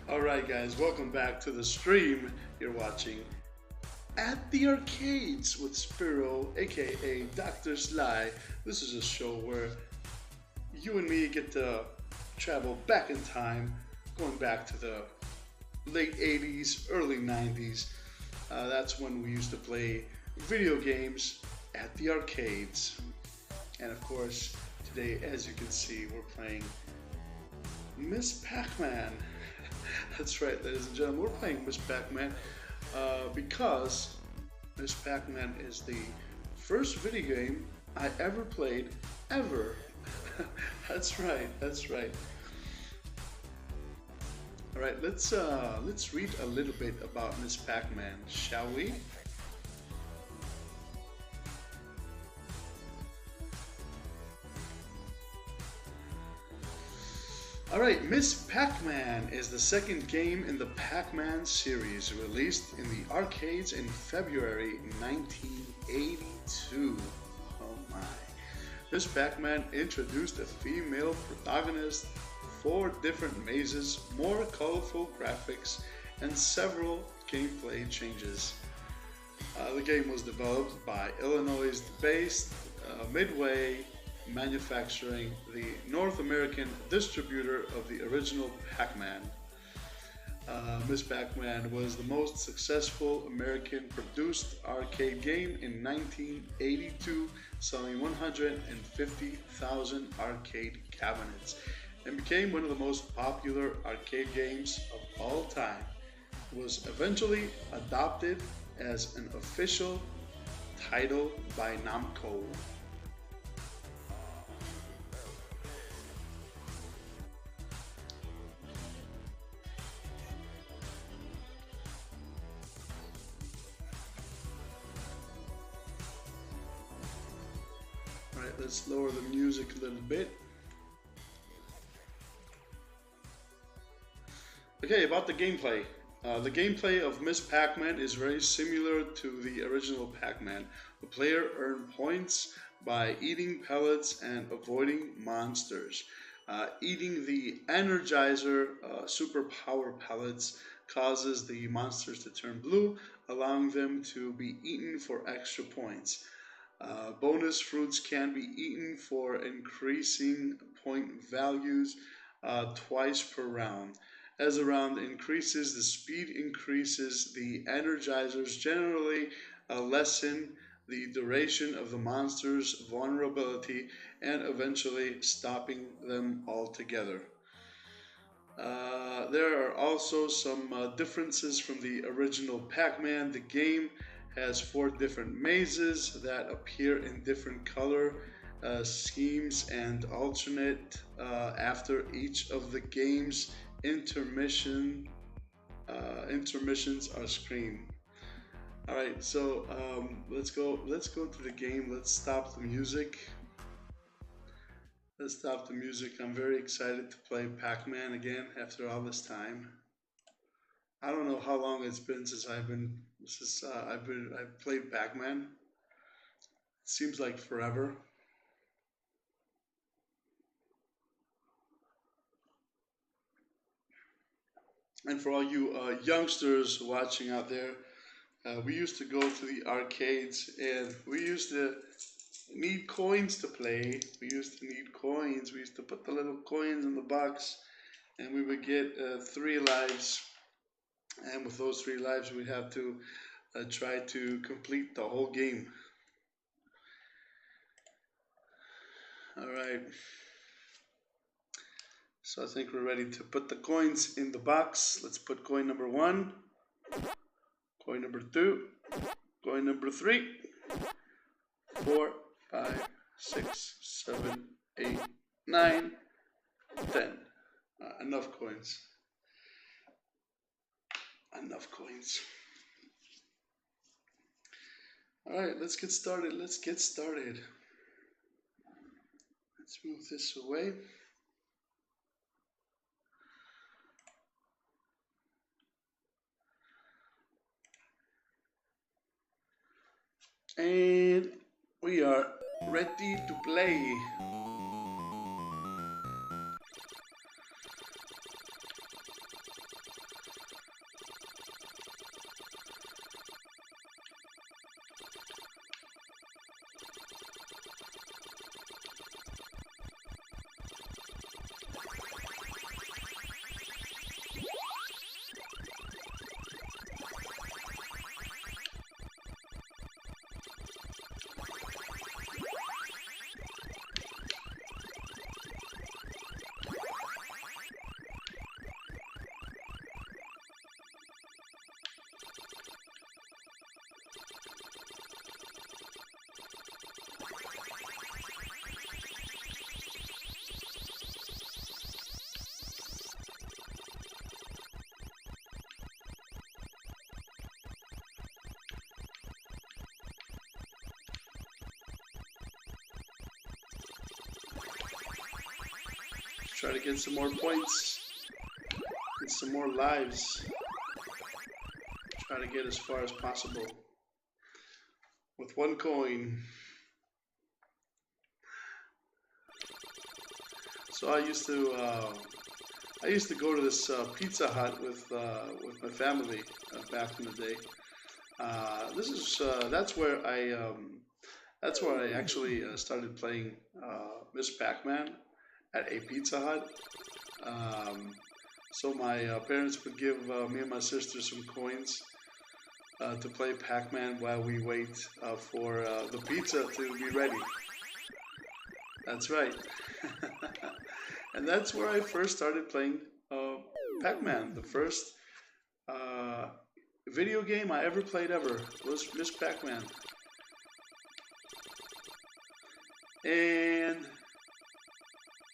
Alright guys, welcome back to the stream. You're watching At the Arcades with Spiro, aka Drsly. This is a show where you and me get to travel back in time, going back to the late 80s, early 90s. That's when we used to play video games at the arcades. And of course, today, as you can see, we're playing Miss Pac Man. That's right, ladies and gentlemen, we're playing Miss Pac Man because Miss Pac Man is the first video game I ever played, ever. That's right, that's right. All right, let's read a little bit about Miss Pac Man, shall we? Alright, Miss Pac Man is the second game in the Pac Man series, released in the arcades in February 1982. Oh my. Miss Pac Man introduced a female protagonist, 4 different mazes, more colorful graphics, and several gameplay changes. The game was developed by Illinois-based Midway Manufacturing, the North American distributor of the original Pac Man. Miss Pac Man was the most successful American produced arcade game in 1982, selling 150,000 arcade cabinets, and became one of the most popular arcade games of all time. It was eventually adopted as an official title by Namco. Alright, let's lower the music a little bit. Okay, about the gameplay. The gameplay of Miss Pac Man is very similar to the original Pac Man. The player earned points by eating pellets and avoiding monsters. Eating the Energizer superpower pellets causes the monsters to turn blue, allowing them to be eaten for extra points. Bonus fruits can be eaten for increasing point values twice per round. As the round increases, the speed increases. The energizers generally lessen the duration of the monster's vulnerability and eventually stopping them altogether. There are also some differences from the original Pac Man. The game has 4 different mazes that appear in different color schemes and alternate after each of the game's intermissions are screened. All right, so let's go. Let's go to the game. Let's stop the music. Let's stop the music. I'm very excited to play Pac Man again after all this time. I don't know how long it's been since I've played Pac Man. It seems like forever. And for all you youngsters watching out there, we used to go to the arcades and we used to need coins to play. We used to need coins. We used to put the little coins in the box and we would get 3 lives. And with those 3 lives, we'd have to try to complete the whole game. All right. So I think we're ready to put the coins in the box. Let's put coin number 1, coin number 2, coin number 3, 4, 5, 6, 7, 8, 9, 10. Enough coins. Enough coins. All right, let's get started. Let's get started. Let's move this away. And we are ready to play. Try to get some more points. Get some more lives. Try to get as far as possible. With 1 coin. So I used to go to this Pizza Hut with my family back in the day. That's where I actually started playing Miss Pac Man at a Pizza Hut. So my parents would give me and my sister some coins to play Pac Man while we wait for the pizza to be ready. That's right. And that's where I first started playing Pac Man. The first video game I ever played was Miss Pac Man. And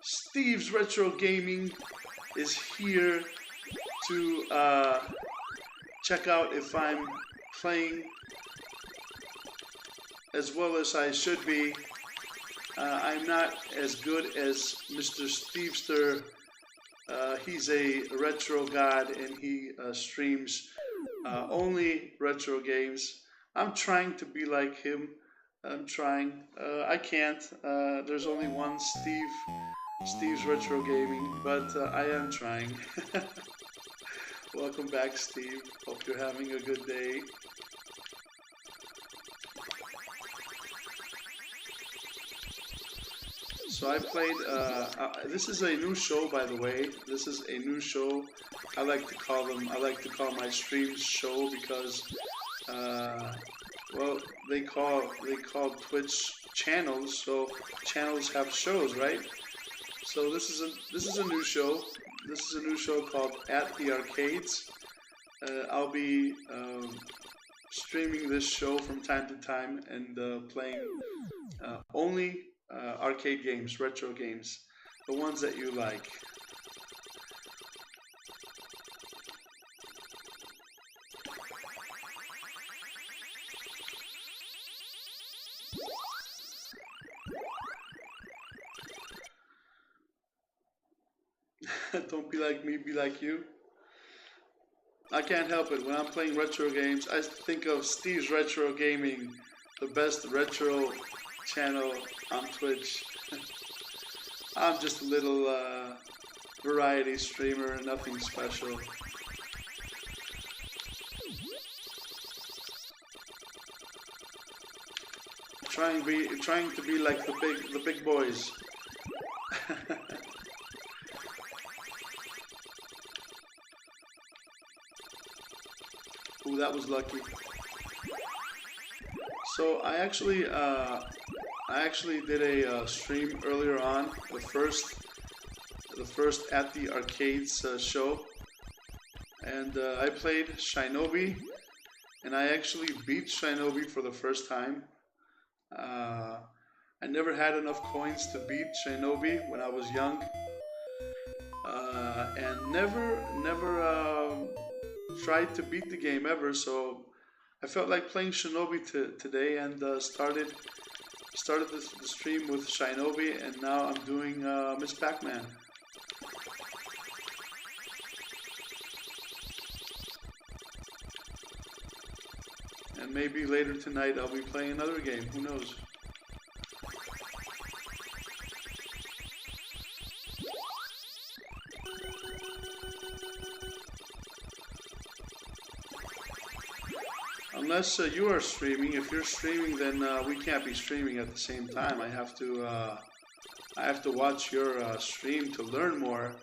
Steve's Retro Gaming is here to check out if I'm playing as well as I should be. I'm not as good as Mr. Stevester. He's a retro god and he streams only retro games. I'm trying to be like him. I'm trying. I can't. There's only one Steve's Retro Gaming, but I am trying. Welcome back, Steve. Hope you're having a good day. So I played, this is a new show, by the way. This is a new show. I like to call my streams show because, well, they call Twitch channels, so channels have shows, right? So this is a new show. This is a new show called At the Arcades. I'll be streaming this show from time to time and playing only arcade games, retro games, the ones that you like. Don't be like me, be like you. I can't help it. When I'm playing retro games, I think of Steve's Retro Gaming, the best retro channel on Twitch. I'm just a little variety streamer, nothing special. Trying to be like the big boys. Ooh, that was lucky. So I actually did a stream earlier on, the first At the Arcades show, and I played Shinobi, and I actually beat Shinobi for the first time. I never had enough coins to beat Shinobi when I was young, and never tried to beat the game ever. So I felt like playing Shinobi today and started the stream with Shinobi, and now I'm doing Miss Pac Man. And maybe later tonight I'll be playing another game, who knows. Unless you are streaming. If you're streaming, then we can't be streaming at the same time. I have to watch your stream to learn more.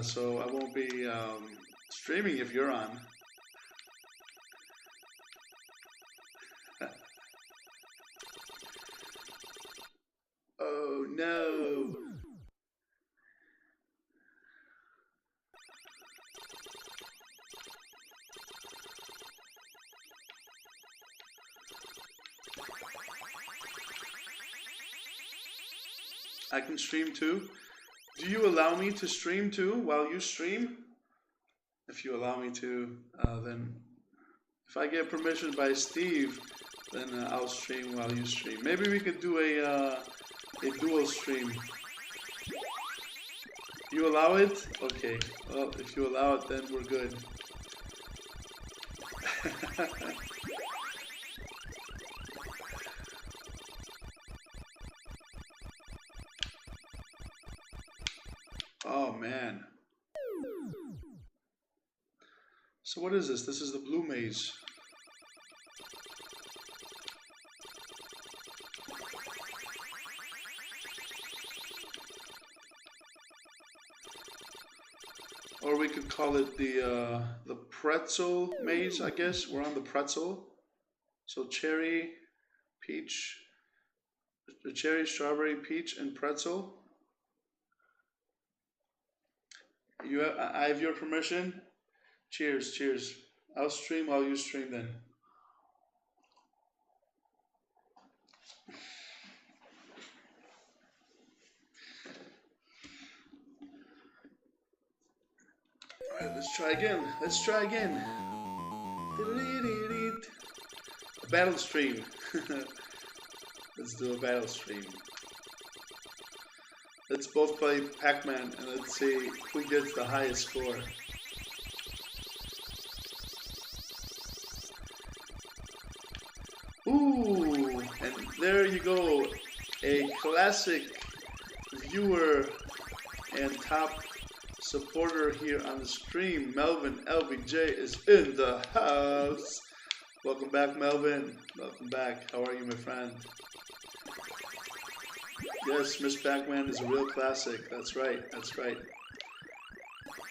So I won't be streaming if you're on. Oh no! I can stream too. Do you allow me to stream too while you stream? If you allow me to, then if I get permission by Steve, then I'll stream while you stream. Maybe we could do a dual stream. You allow it? Okay. Well, if you allow it, then we're good. Oh man. So what is this? This is the blue maze. Or we could call it the pretzel maze, I guess. We're on the pretzel. So cherry, peach, cherry, strawberry, peach, and pretzel. I have your permission. Cheers, cheers. I'll stream while you stream then. Alright, let's try again. Let's try again. A battle stream. Let's do a battle stream. Let's both play Pac Man and let's see who gets the highest score. Ooh, and there you go. A classic viewer and top supporter here on the stream. Melvin LBJ is in the house. Welcome back, Melvin. Welcome back. How are you, my friend? Yes, Miss Pac Man is a real classic. That's right. That's right.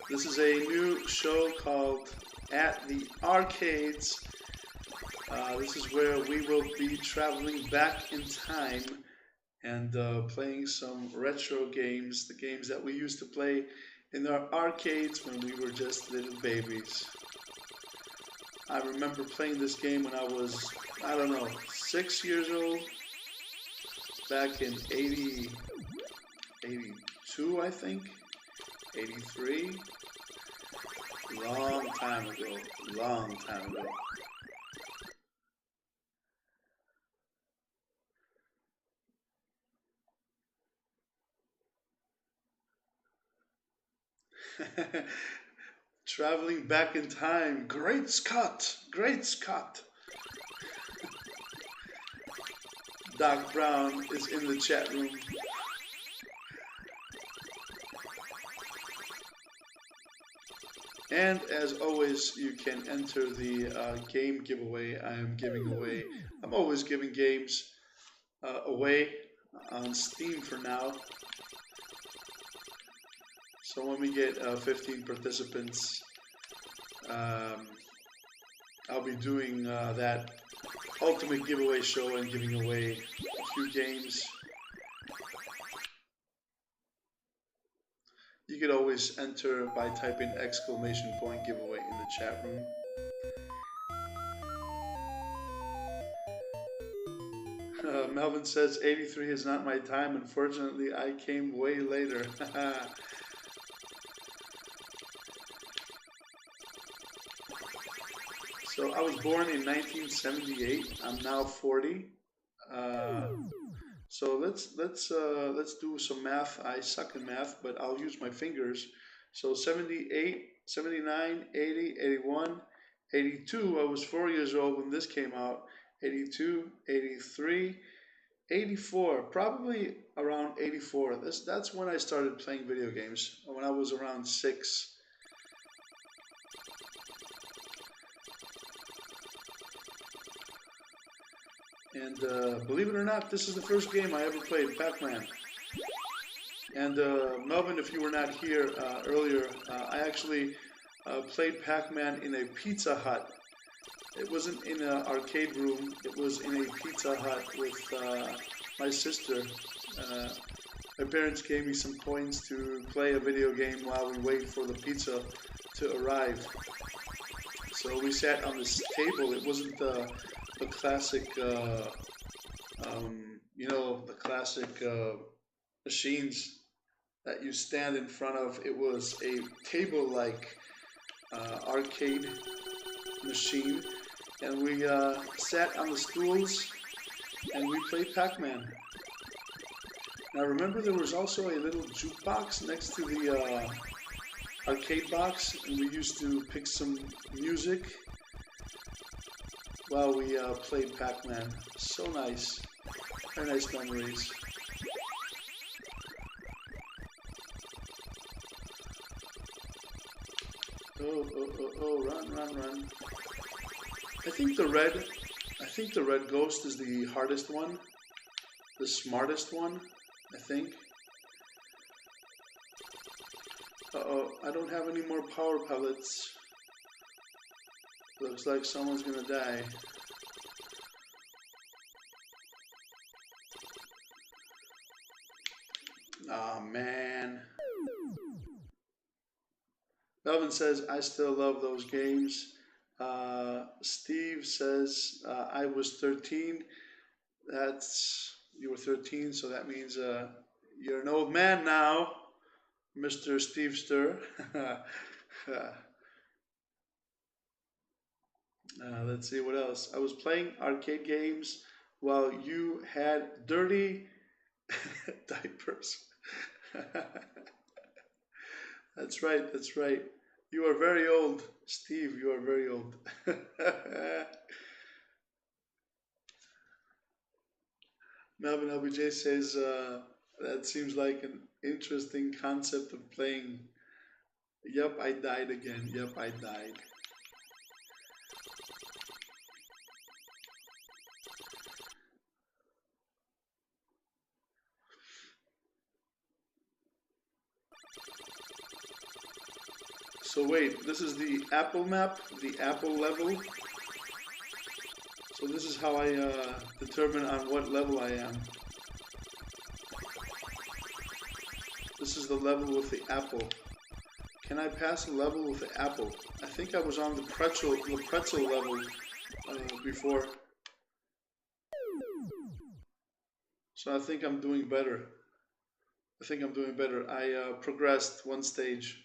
This is a new show called At the Arcades. This is where we will be traveling back in time and playing some retro games, the games that we used to play in our arcades when we were just little babies. I remember playing this game when I was, I don't know, 6 years old, back in 82, I think, 83, long time ago, long time ago. Traveling back in time. Great Scott! Great Scott! Doc Brown is in the chat room. And as always, you can enter the game giveaway I am giving away. I'm always giving games away on Steam for now. So when we get 15 participants, I'll be doing that ultimate giveaway show and giving away a few games. You could always enter by typing exclamation point giveaway in the chat room. Melvin says 83 is not my time. Unfortunately, I came way later. So I was born in 1978. I'm now 40. So let's do some math. I suck in math, but I'll use my fingers. So 78, 79, 80, 81, 82. I was 4 years old when this came out. 82, 83, 84. Probably around 84. That's when I started playing video games. When I was around 6. And believe it or not, this is the first game I ever played, Pac Man. And Melvin, if you were not here earlier, I actually played Pac Man in a Pizza Hut. It wasn't in an arcade room, it was in a Pizza Hut with my sister. My parents gave me some coins to play a video game while we wait for the pizza to arrive. So we sat on this table. It wasn't the classic, you know, the classic machines that you stand in front of. It was a table-like arcade machine, and we sat on the stools and we played Pac Man. Now remember there was also a little jukebox next to the arcade box, and we used to pick some music while we played Pac Man. So nice. Very nice memories. Oh, run, run, run. I think the red ghost is the hardest one. The smartest one, I think. Uh-oh, I don't have any more power pellets. Looks like someone's gonna die. Aw, man. Melvin says, I still love those games. Steve says, I was 13. You were 13, so that means you're an old man now, Mr. Steve Stir. Let's see what else. I was playing arcade games while you had dirty diapers. That's right, that's right. You are very old, Steve. You are very old. Melvin LBJ says that seems like an interesting concept of playing. Yep, I died again. Yep, I died. So wait, this is the Apple map, the Apple level. So this is how I determine on what level I am. This is the level with the apple. Can I pass a level with the apple? I think I was on the pretzel level before. So I think I'm doing better. I progressed one stage.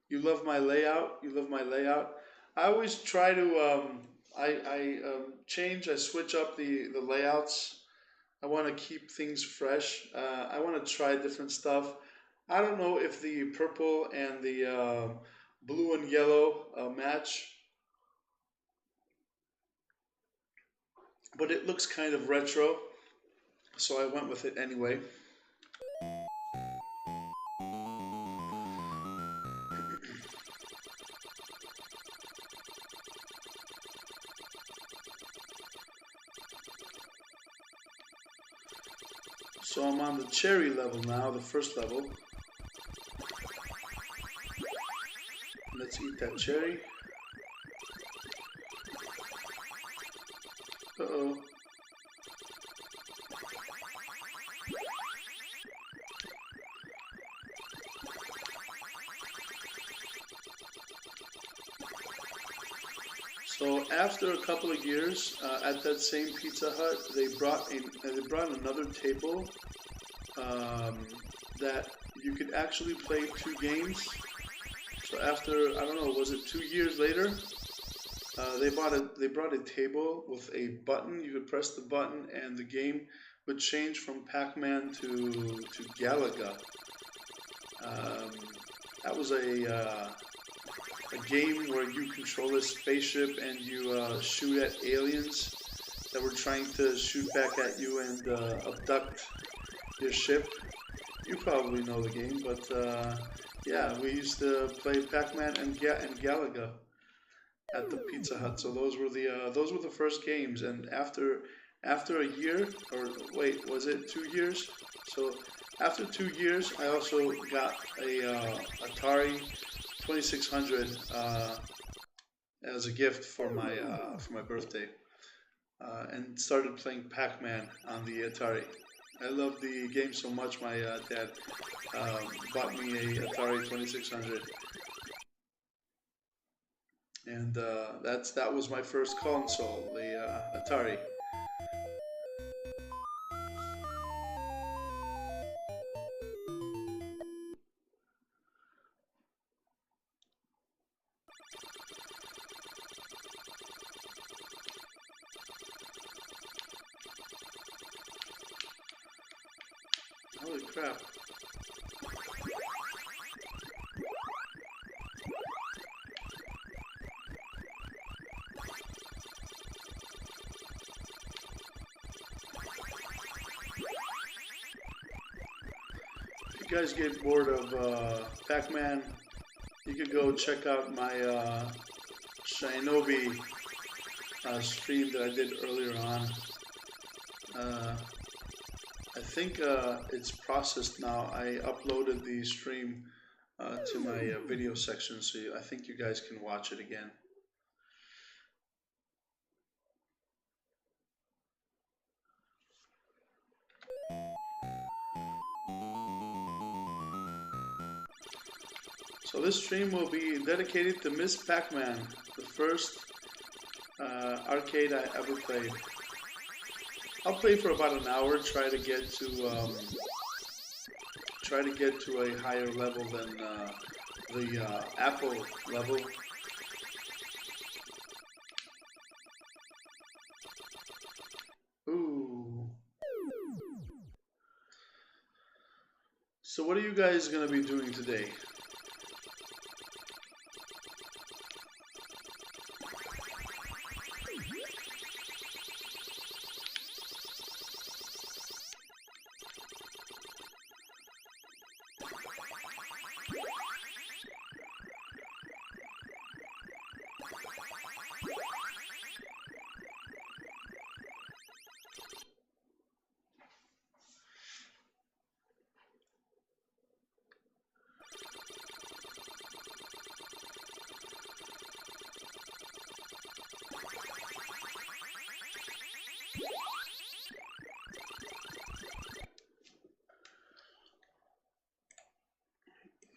You love my layout. You love my layout. I always try to change. I switch up the layouts. I want to keep things fresh. I want to try different stuff. I don't know if the purple and the blue and yellow match, but it looks kind of retro, so I went with it anyway. So I'm on the cherry level now, the first level. Let's eat that cherry. Uh-oh. So after a couple of years, at that same Pizza Hut, they brought another table that you could actually play 2 games. So after, I don't know, was it 2 years later? They brought a table with a button. You could press the button, and the game would change from Pac Man to Galaga. That was a game where you control a spaceship and you shoot at aliens that were trying to shoot back at you and abduct your ship. You probably know the game, but yeah, we used to play Pac Man and Galaga at the Pizza Hut. So those were the first games. And after a year, or wait, was it 2 years? So after 2 years, I also got a Atari 2600 as a gift for my birthday, and started playing Pac Man on the Atari. I love the game so much. My dad bought me a Atari 2600. And that was my first console, the Atari. crap. If you guys get bored of Pac Man, you could go check out my Shinobi stream that I did earlier on. I think it's processed now. I uploaded the stream to my video section, so I think you guys can watch it again. So this stream will be dedicated to Miss Pac Man, the first arcade I ever played. I'll play for about an hour, try to get to a higher level than the Apple level. Ooh. So what are you guys gonna be doing today?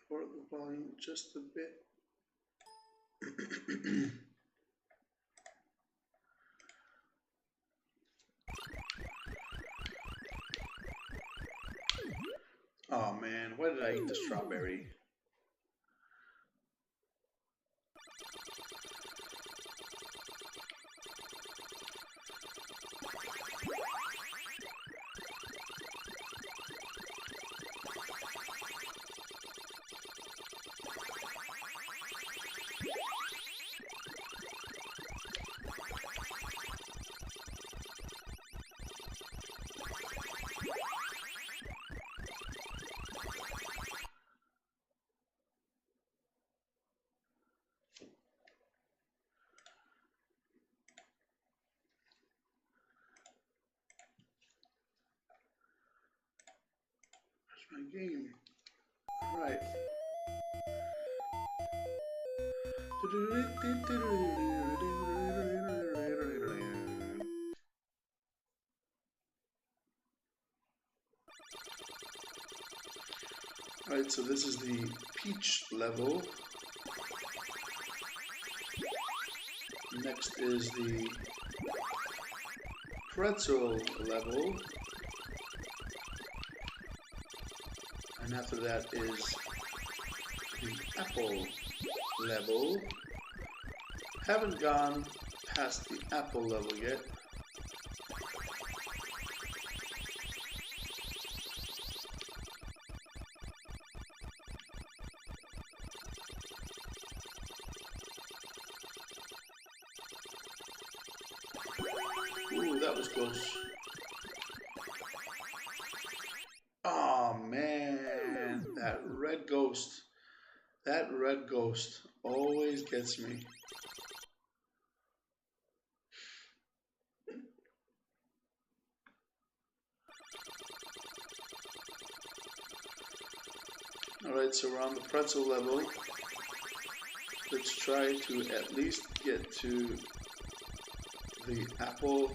For the volume just a bit. Oh man, why did I eat the strawberry? My game. Right. Alright, so this is the peach level. Next is the pretzel level. And after that is the apple level. Haven't gone past the apple level yet. Ooh, that was close. Oh man, that red ghost. That red ghost always gets me. Alright, so we're on the pretzel level. Let's try to at least get to the apple.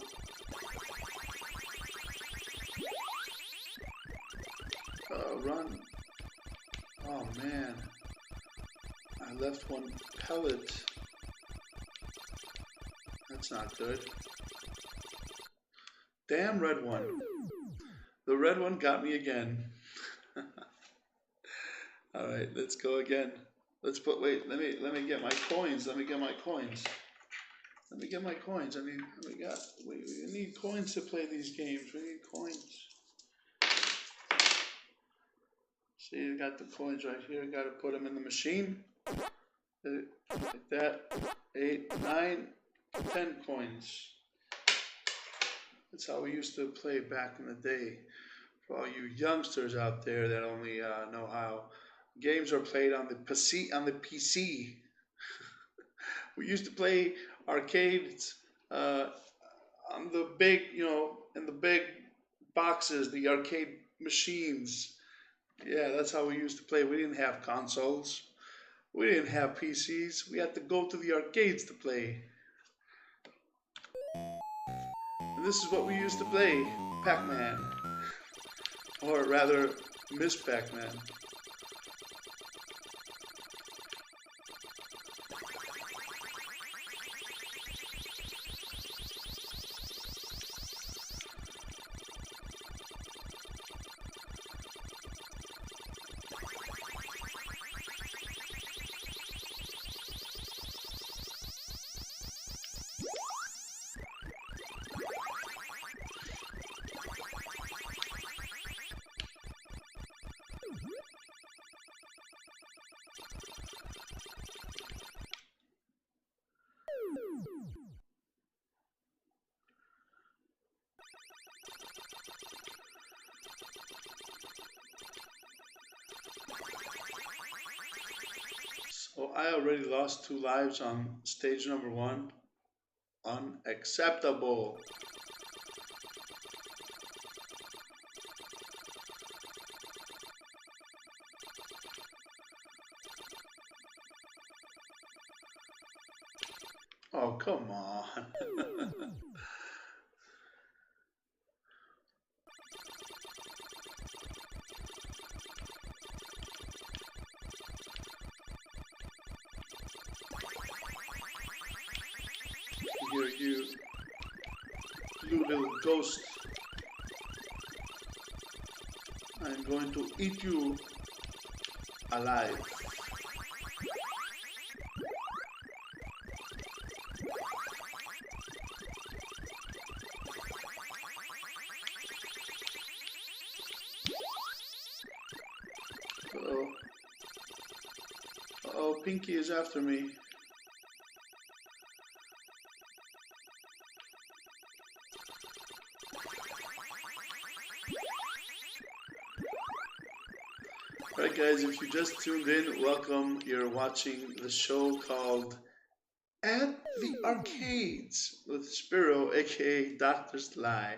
Run. Oh man. I left one pellet. That's not good. Damn red one. The red one got me again. Alright, let's go again. Let's put, wait, let me get my coins. Let me get my coins. Let me get my coins. We need coins to play these games. We need coins. See, you got the coins right here. Got to put them in the machine. Like that. 8, 9, 10 coins. That's how we used to play back in the day. For all you youngsters out there that only know how games are played on the PC. We used to play arcades on the big, in the big boxes, the arcade machines. Yeah, that's how we used to play. We didn't have consoles. We didn't have PCs. We had to go to the arcades to play. And this is what we used to play, Pac Man. Or rather, Miss Pac Man. So I already lost 2 lives on stage number 1. Unacceptable. Oh, come on. Here, you little ghost. I'm going to eat you alive. Uh-oh. Uh-oh, Pinky is after me. Alright guys, if you just tuned in, welcome. You're watching the show called At the Arcades with Spiro, aka Drsly.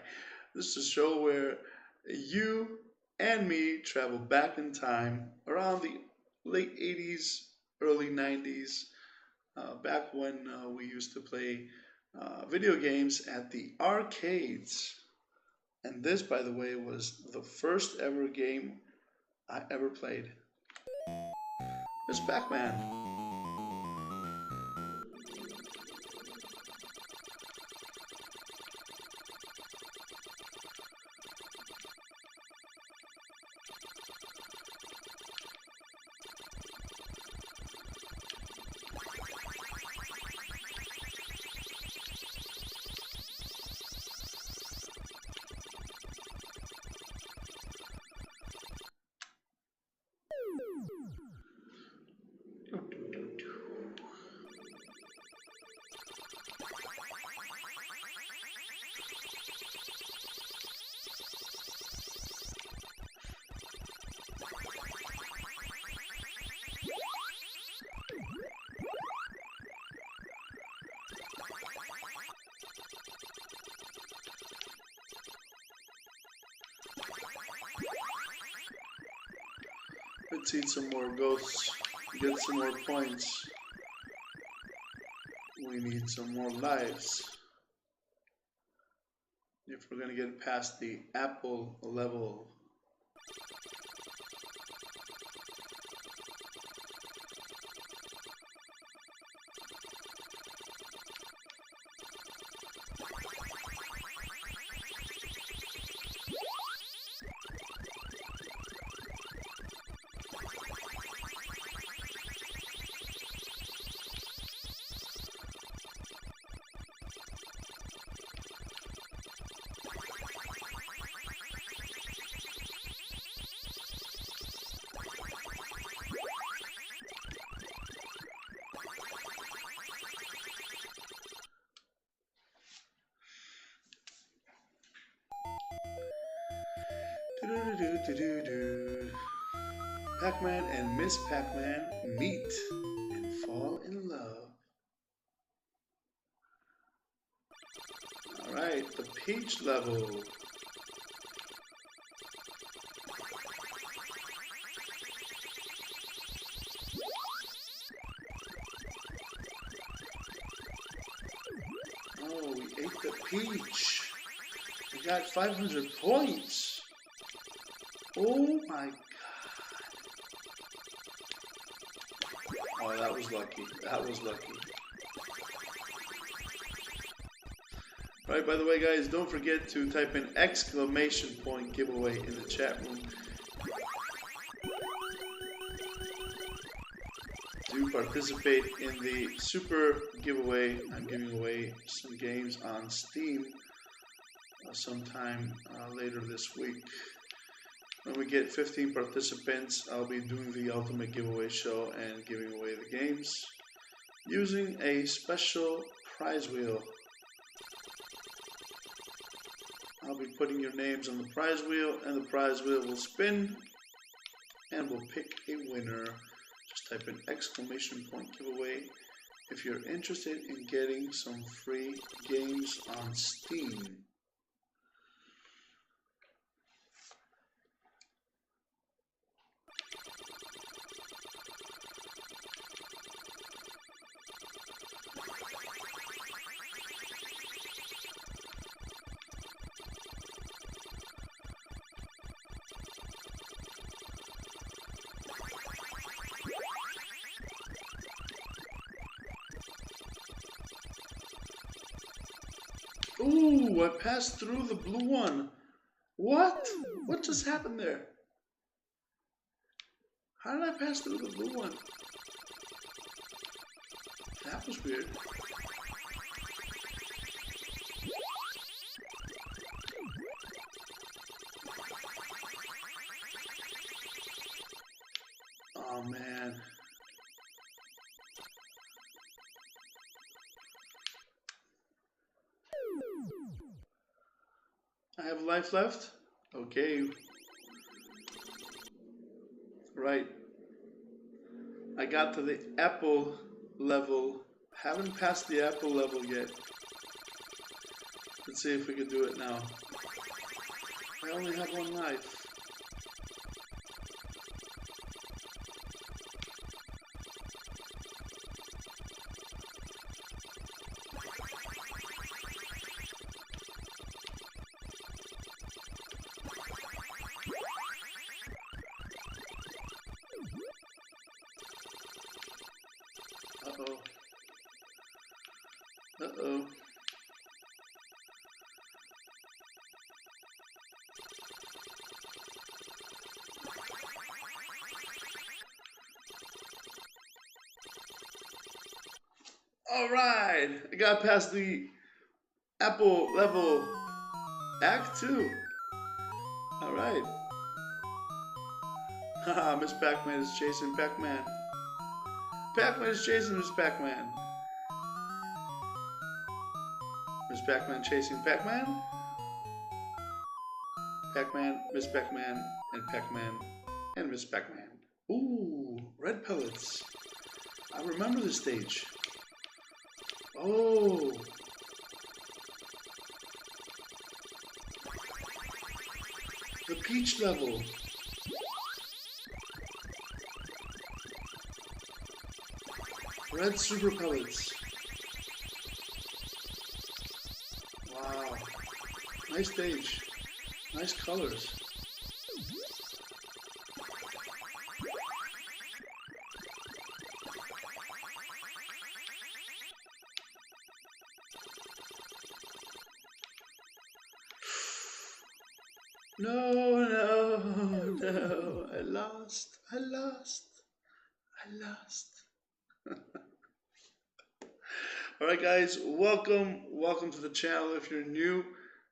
This is a show where you and me travel back in time around the late 80s, early 90s, back when we used to play video games at the arcades. And this, by the way, was the first ever game I ever played. It's Pac Man. Let's eat some more ghosts, get some more points. We need some more lives if we're gonna get past the apple level. Do. Pac Man and Miss Pac Man meet and fall in love. Alright, the Peach level. Oh, we ate the peach. We got 500 points. Oh my god. Oh, that was lucky. That was lucky. Alright, by the way, guys, don't forget to type in exclamation point giveaway in the chat room. To participate in the super giveaway. I'm giving away some games on Steam sometime later this week. When we get 15 participants, I'll be doing the ultimate giveaway show and giving away the games using a special prize wheel. I'll be putting your names on the prize wheel, and the prize wheel will spin and we'll pick a winner. Just type in exclamation point giveaway if you're interested in getting some free games on Steam. Ooh, I passed through the blue one. What? What just happened there? How did I pass through the blue one? That was weird. Oh man. I have life left? Okay. Right. I got to the apple level. Haven't passed the apple level yet. Let's see if we can do it now. I only have one life. Uh-oh. Uh-oh. Alright! I got past the apple level. Act 2. Alright. Haha, Miss Pac-Man is chasing Pac-Man. Pac-Man is chasing Miss Pac-Man. Miss Pac-Man chasing Pac-Man. Pac-Man, Miss Pac-Man, and Pac-Man, and Miss Pac-Man. Ooh, red pellets. I remember this stage. Oh. The peach level. Red super pellets. Wow. Nice stage. Nice colors. No, no, no. I lost. I lost. I lost. Alright guys, welcome to the channel if you're new.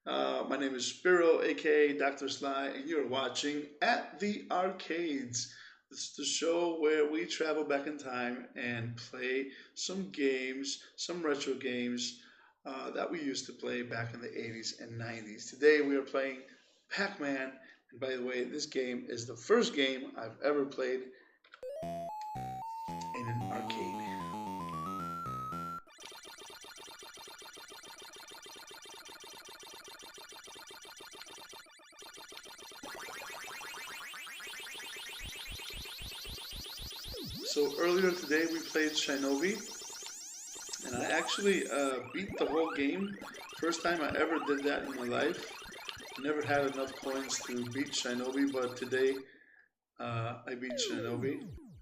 My name is Spiro, aka Drsly, and you're watching At the Arcades. This is the show where we travel back in time and play some games, some retro games that we used to play back in the 80s and 90s. Today we are playing Pac Man, And by the way, this game is the first game I've ever played in an arcade. So earlier today we played Shinobi, and I actually beat the whole game. First time I ever did that in my life. Never had enough coins to beat Shinobi, but today I beat Shinobi,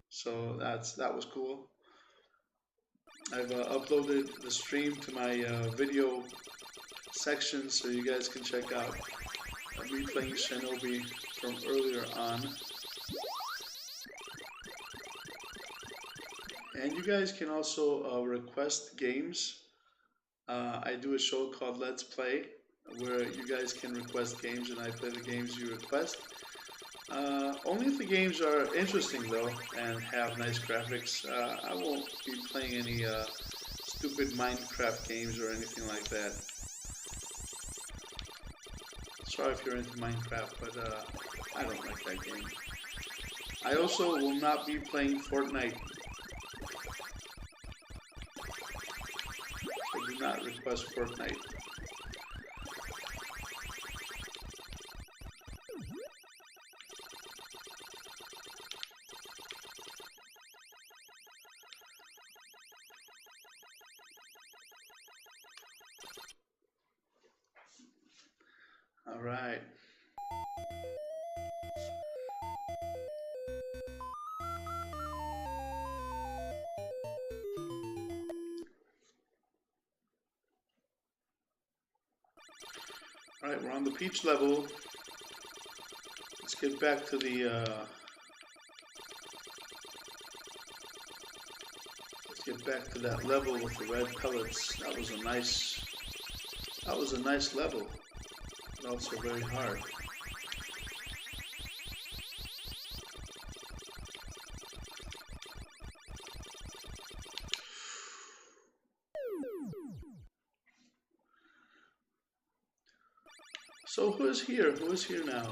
so that was cool. I've uploaded the stream to my video section so you guys can check out me playing Shinobi from earlier on. And you guys can also request games. I do a show called Let's Play where you guys can request games and I play the games you request. Only if the games are interesting though and have nice graphics. I won't be playing any stupid Minecraft games or anything like that. Sorry if you're into Minecraft, but I don't like that game. I also will not be playing Fortnite. So do not request Fortnite. All right. All right, we're on the Peach level. Let's get back to the let's get back to that level with the red pellets. That was a nice level, but also very hard. So who is here? Who is here now?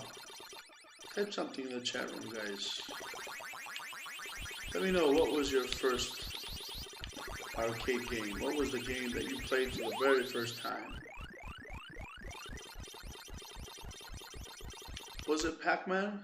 Type something in the chat room, guys. Let me know, what was your first arcade game? What was the game that you played for the very first time? Was it Pac Man?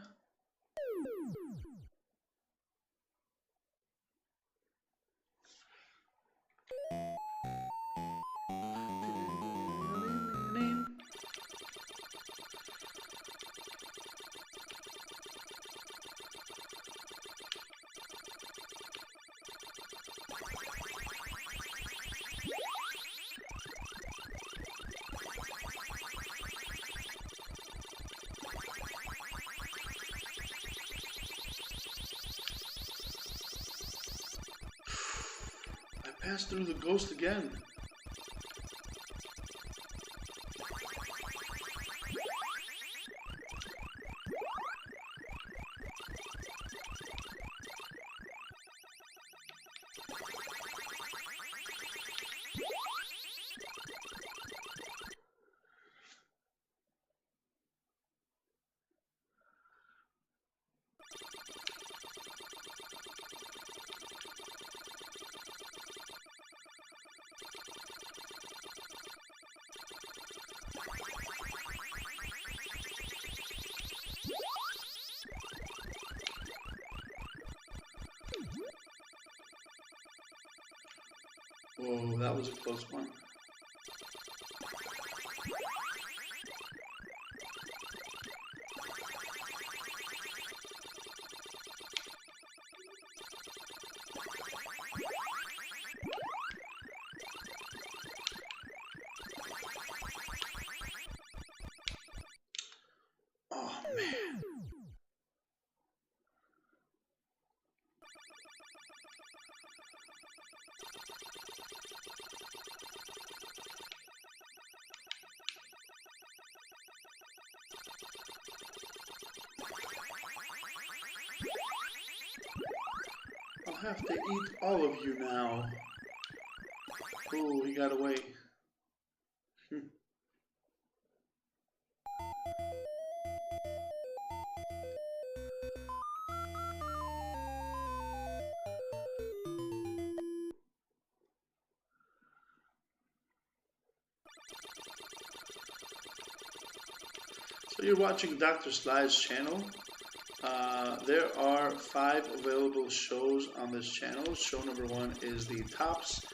Passed through the ghost again. Whoa, that was a close one. Oh, man. I'll have to eat all of you now. Ooh, he got away. So you're watching Drsly's channel. There are 5 available shows on this channel. Show number 1 is the Tops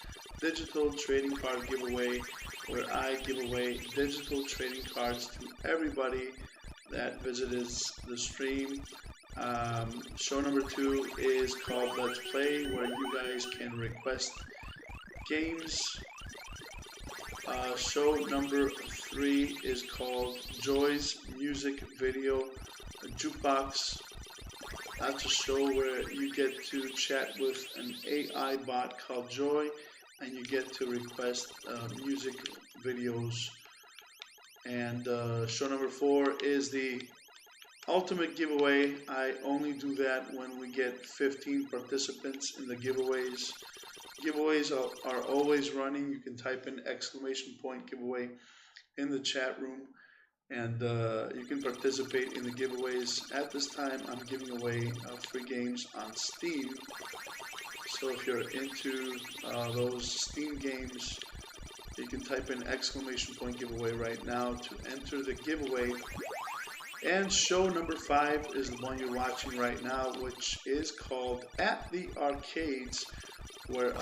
Digital Trading Card Giveaway, where I give away digital trading cards to everybody that visits the stream. Show number 2 is called Let's Play, where you guys can request games. Show number 3 is called Joy's Music Video Jukebox. That's a show where you get to chat with an AI bot called Joy, and you get to request music videos. And show number 4 is the ultimate giveaway. I only do that when we get 15 participants in the giveaways. Giveaways are always running. You can type in ! giveaway in the chat room, and you can participate in the giveaways. At this time, I'm giving away free games on Steam. So if you're into those Steam games, you can type in ! giveaway right now to enter the giveaway. And show number 5 is the one you're watching right now, which is called At the Arcades, where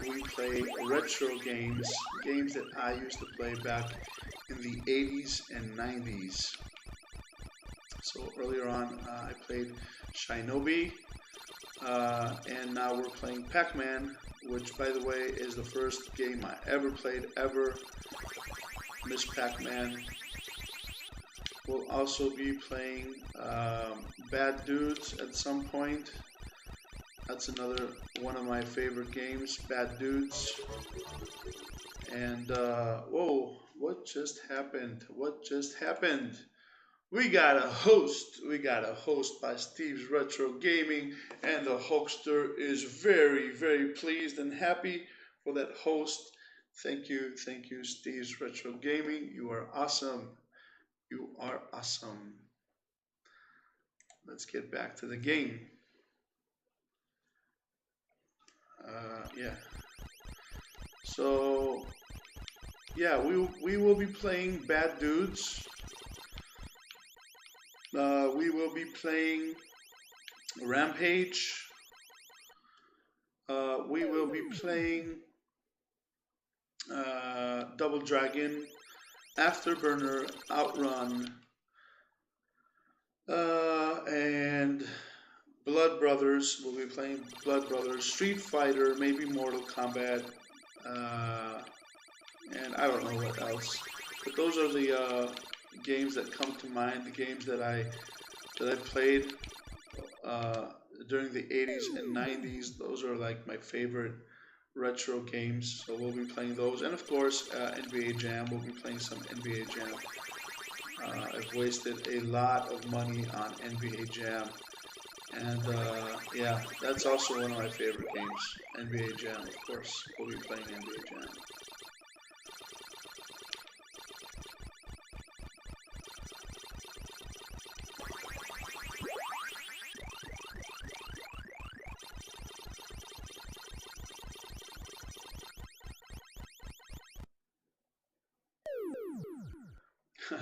we play retro games, games that I used to play back in the 80s and 90s. So earlier on, I played Shinobi, and now we're playing Pac Man, which, by the way, is the first game I ever played ever. Miss Pac Man. We'll also be playing Bad Dudes at some point. That's another one of my favorite games, Bad Dudes. And whoa, what just happened? What just happened? We got a host. We got a host by Steve's Retro Gaming, and the hoster is very, very pleased and happy for that host. Thank you, Steve's Retro Gaming. You are awesome. You are awesome. Let's get back to the game. Yeah. So, yeah, we will be playing Bad Dudes. We will be playing Rampage. We will be playing Double Dragon, Afterburner, Outrun, and Blood Brothers. We'll be playing Blood Brothers, Street Fighter, maybe Mortal Kombat, and I don't know what else. But those are the games that come to mind, the games that I played during the 80s and 90s. Those are like my favorite retro games, so we'll be playing those. And of course, NBA Jam. We'll be playing some NBA Jam. I've wasted a lot of money on NBA Jam. And yeah, that's also one of my favorite games, NBA Jam, of course. We'll be playing NBA Jam.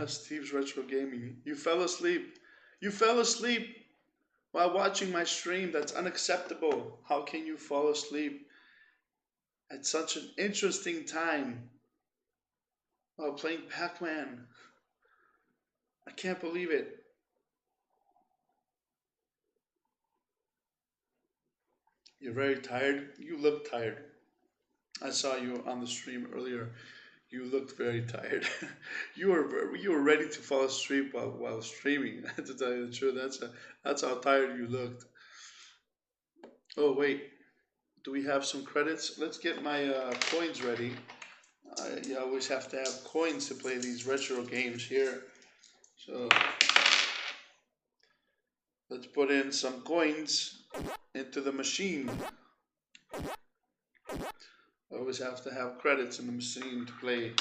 Steve's Retro Gaming. You fell asleep. You fell asleep while watching my stream. That's unacceptable. How can you fall asleep at such an interesting time while playing Pac Man? I can't believe it. You're very tired. You look tired. I saw you on the stream earlier. You looked very tired. you were ready to fall asleep while streaming. To tell you the truth, that's how tired you looked. Oh wait, do we have some credits? Let's get my coins ready. You always have to have coins to play these retro games here. So let's put in some coins into the machine. I always have to have credits in the machine to play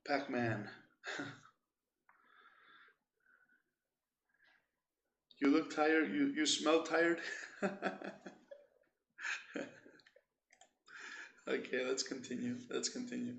Pac Man. You look tired. You smell tired. Okay, let's continue. Let's continue.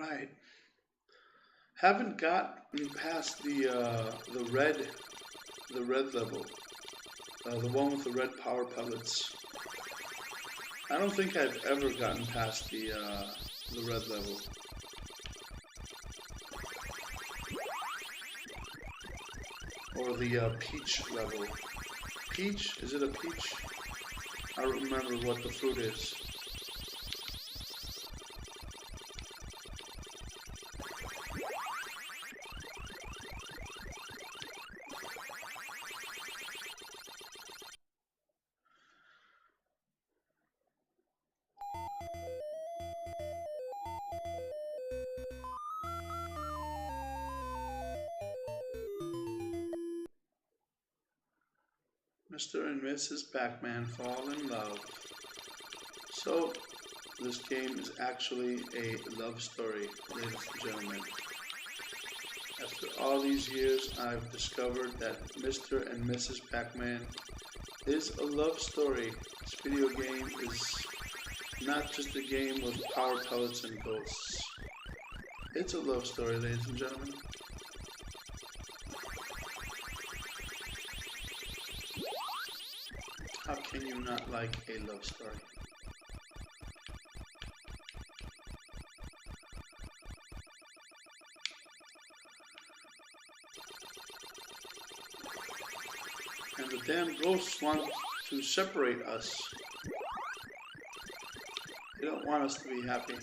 right. Haven't gotten past the red level, the one with the red power pellets. I don't think I've ever gotten past the red level. Or the peach level. Peach? Is it a peach? I don't remember what the fruit is. Mr. and Mrs. Pac Man fall in love. So, this game is actually a love story, ladies and gentlemen. After all these years, I've discovered that Mr. and Mrs. Pac Man is a love story. This video game is not just a game with power pellets and ghosts. It's a love story, ladies and gentlemen. How can you not like a love story? And the damn ghosts want to separate us. They don't want us to be happy.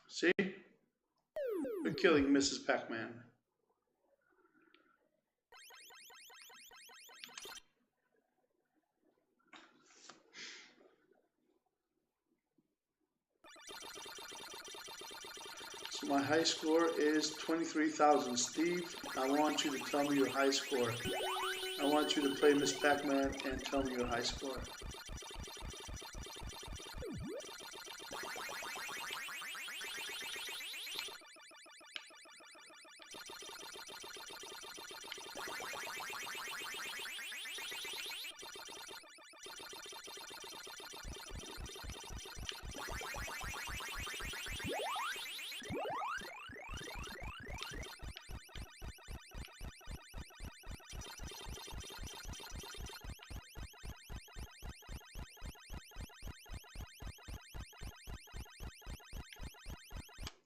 See? They're killing Mrs. Pac Man. So my high score is 23,000. Steve, I want you to tell me your high score. I want you to play Miss Pac Man and tell me your high score.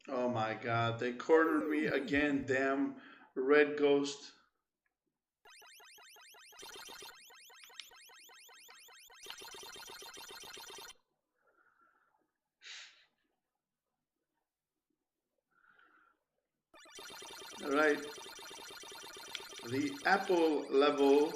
Oh my god, they cornered me again, damn red ghost. Alright, the apple level.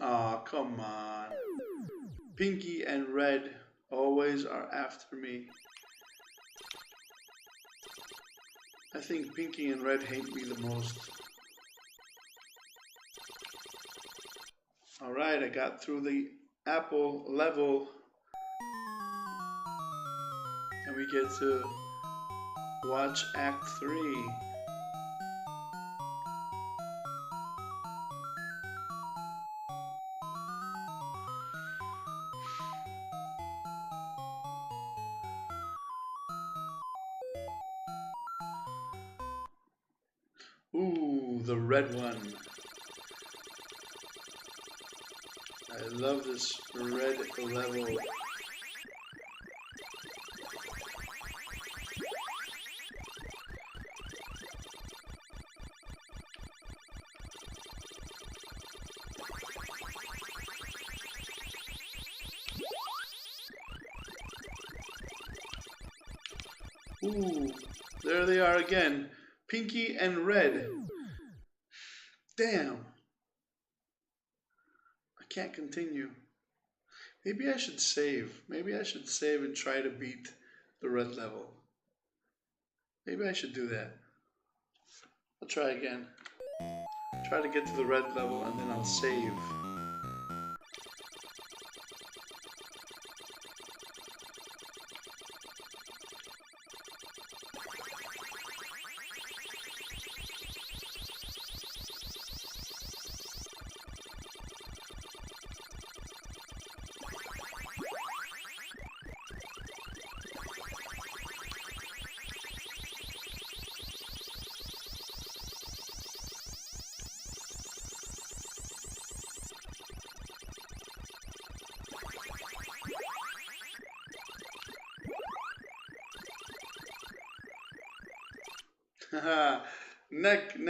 Aw, come on. Pinky and red always are after me. I think Pinky and red hate me the most. Alright, I got through the apple level. And we get to watch Act 3. Ooh, the red one. I love this red level. Ooh, there they are again. Pinky and red. Damn. I can't continue. Maybe I should save. Maybe I should save and try to beat the red level. Maybe I should do that. I'll try again. Try to get to the red level and then I'll save.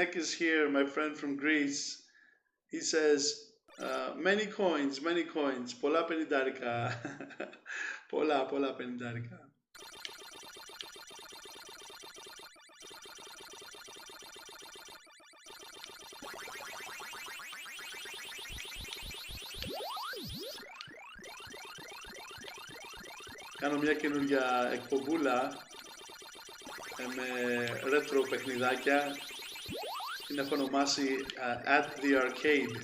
Neck is here, my friend from Greece. He says, many coins, πολλά πενιντάρικα. πολλά πενιντάρικα. Κάνω μια καινούργια εκπομπούλα με retro παιχνιδάκια. Την έχω ονομάσει At the Arcade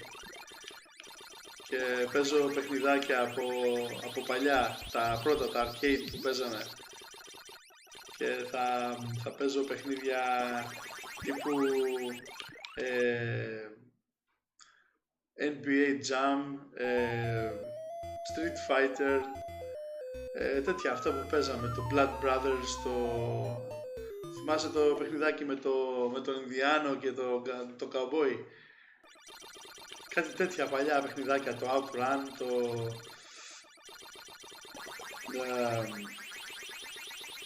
και παίζω παιχνιδάκια από παλιά, τα πρώτα, τα arcade που παίζαμε, και θα παίζω παιχνίδια τύπου NBA Jam, Street Fighter, τέτοια, αυτά που παίζαμε, το Blood Brothers, θυμάσαι το παιχνιδάκι με τον Ινδιάνο και το Cowboy, κάτι τέτοια παλιά παιχνιδάκια, το Outrun,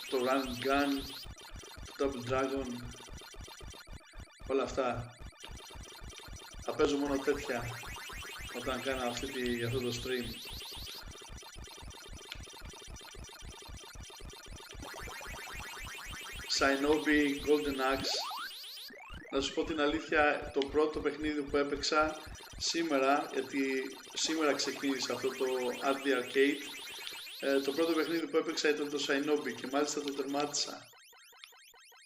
το Run and Gun, το Double Dragon, όλα αυτά. Θα παίζω μόνο τέτοια όταν κάνω αυτό το stream. Shinobi, Golden Axe. Να σου πω την αλήθεια, το πρώτο παιχνίδι που έπαιξα σήμερα, γιατί σήμερα ξεκίνησε αυτό το At the Arcade, το πρώτο παιχνίδι που έπαιξα ήταν το Shinobi και μάλιστα το τερμάτισα.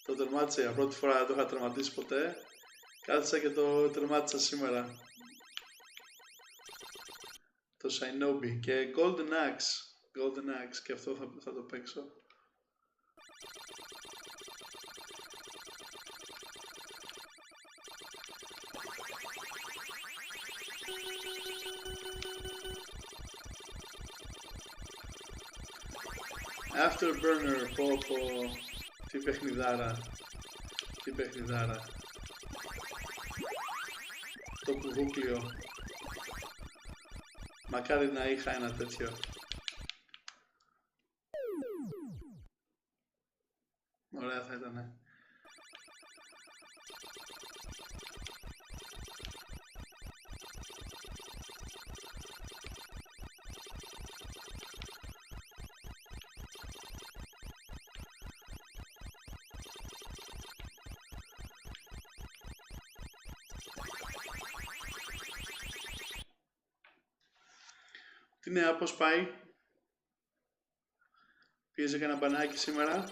Το τερμάτισα για πρώτη φορά, δεν το είχα τερματίσει ποτέ. Κάθισα και το τερμάτισα σήμερα. Το Shinobi και Golden Axe και αυτό θα το παίξω. Afterburner, πω, τι παιχνιδάρα, το κουβούκλιο, μακάρι να είχα ένα τέτοιο. Ωραία θα ήτανε. Τι νέα, πώς πάει? Πήγες κανένα μπανάκι σήμερα?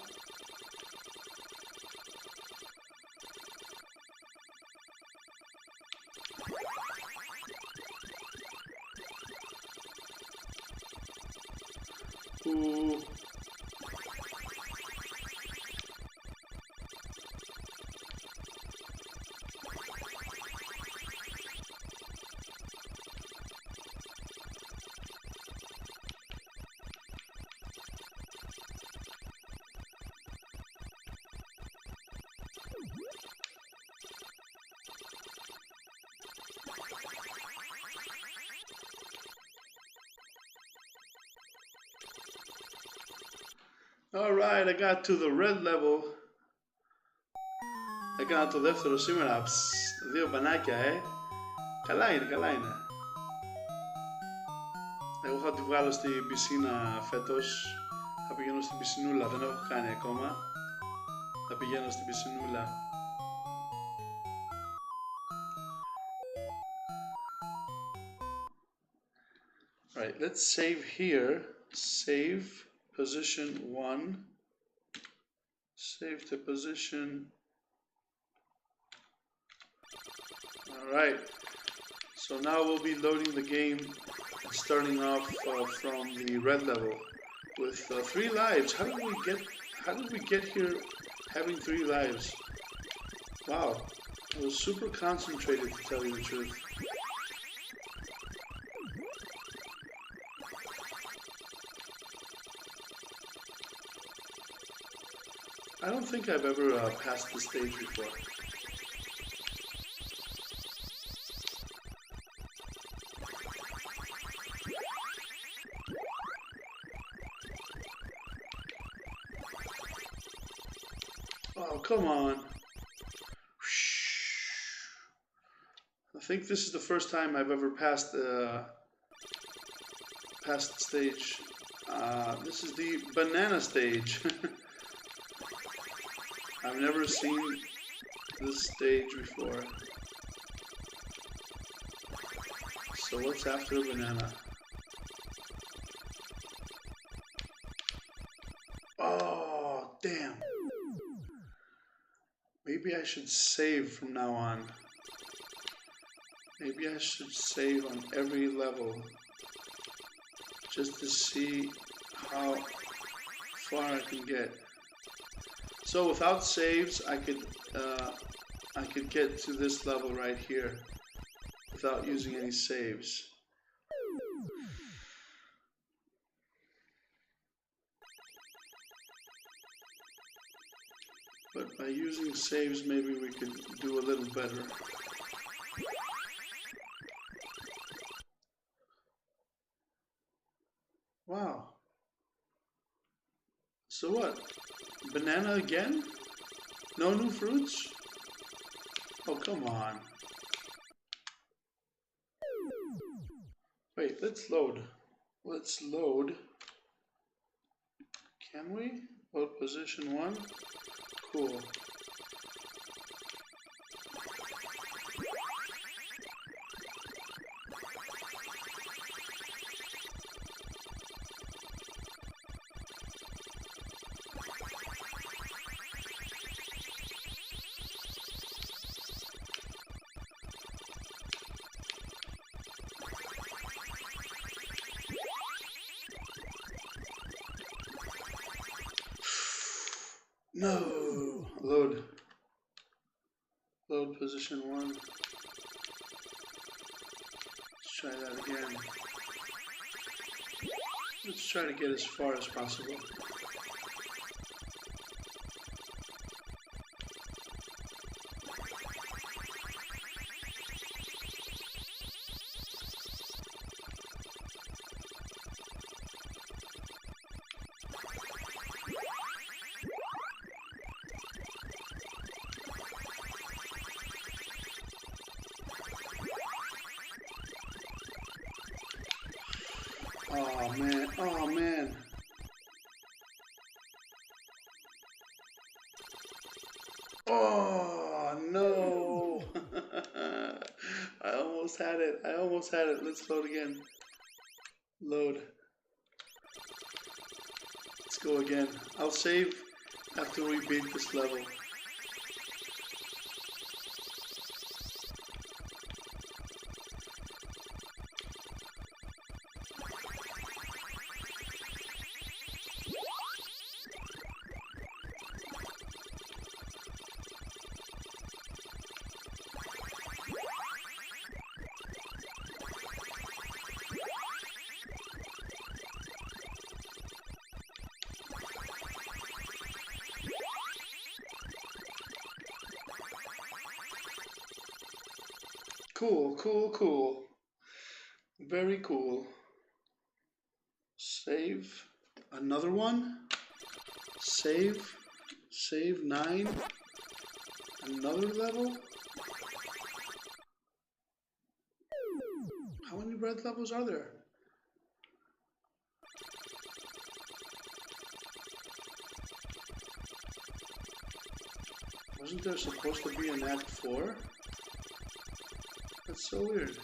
Alright, I got to the red level. Έκανα το δεύτερο σήμερα. 2 μπανάκια, Καλά είναι. Εγώ θα τη βγάλω στην πισίνα φέτος. Θα πηγαίνω στην πισινούλα, δεν έχω κάνει ακόμα. Θα πηγαίνω στην πισινούλα. Alright, let's save here. Save position 1. Save to position. Alright, so now we'll be loading the game, starting off from the red level with 3 lives. How did we get here having 3 lives? Wow, I was super concentrated, to tell you the truth. I don't think I've ever passed this stage before. Oh, come on. I think this is the first time I've ever passed the stage. This is the banana stage. I've never seen this stage before. So what's after a banana? Oh, damn. Maybe I should save from now on. Maybe I should save on every level just to see how far I can get. So without saves, I could get to this level right here without using any saves. But by using saves, maybe we could do a little better. Wow. So what? Banana again? No new fruits? Oh, come on. Wait, let's load. Let's load. Can we? Load position 1? Cool. No! Load. Load position 1. Let's try that again. Let's try to get as far as possible. Oh man, oh man. Oh no. I almost had it. I almost had it. Let's load again. Load. Let's go again. I'll save after we beat this level. Cool, cool, cool. Very cool. Save. Another one. Save. Save 9. Another level. How many red levels are there? Wasn't there supposed to be an Act 4? That's so weird.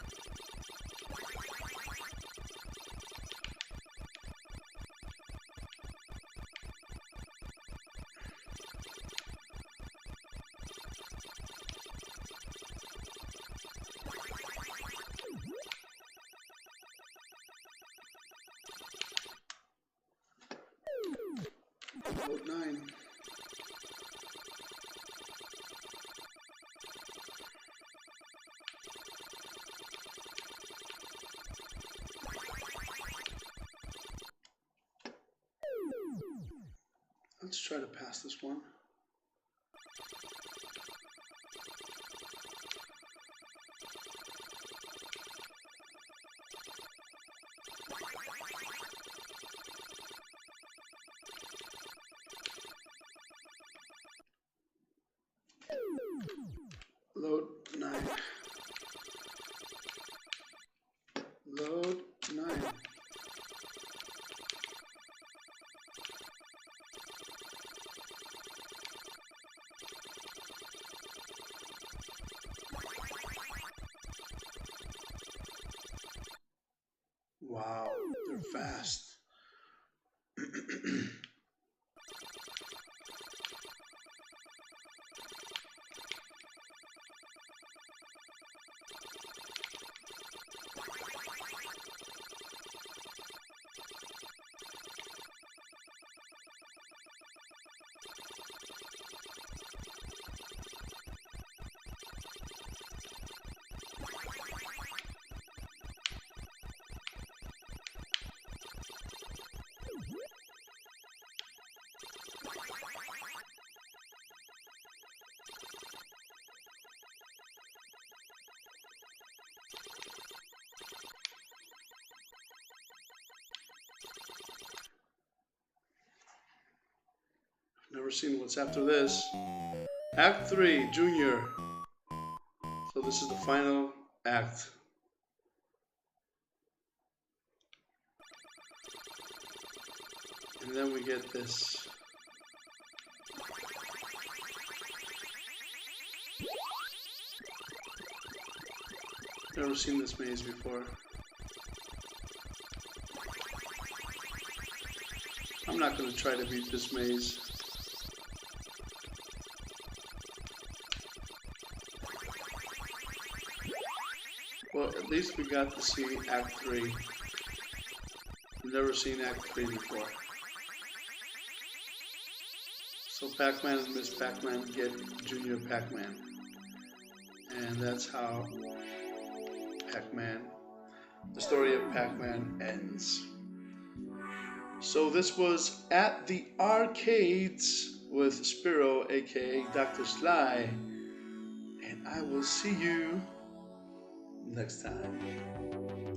Load 9. Let's try to pass this one. Load 9. Load 9. Wow, they're fast. Never seen what's after this. Act 3, Junior. So this is the final act. And then we get this. Never seen this maze before. I'm not going to try to beat this maze. Well, at least we got to see Act 3. Never seen Act 3 before. So Pac-Man and Miss Pac-Man get Junior Pac-Man. And that's how Pac-Man, the story of Pac-Man ends. So this was At the Arcades with Spiro, aka Drsly. And I will see you next time.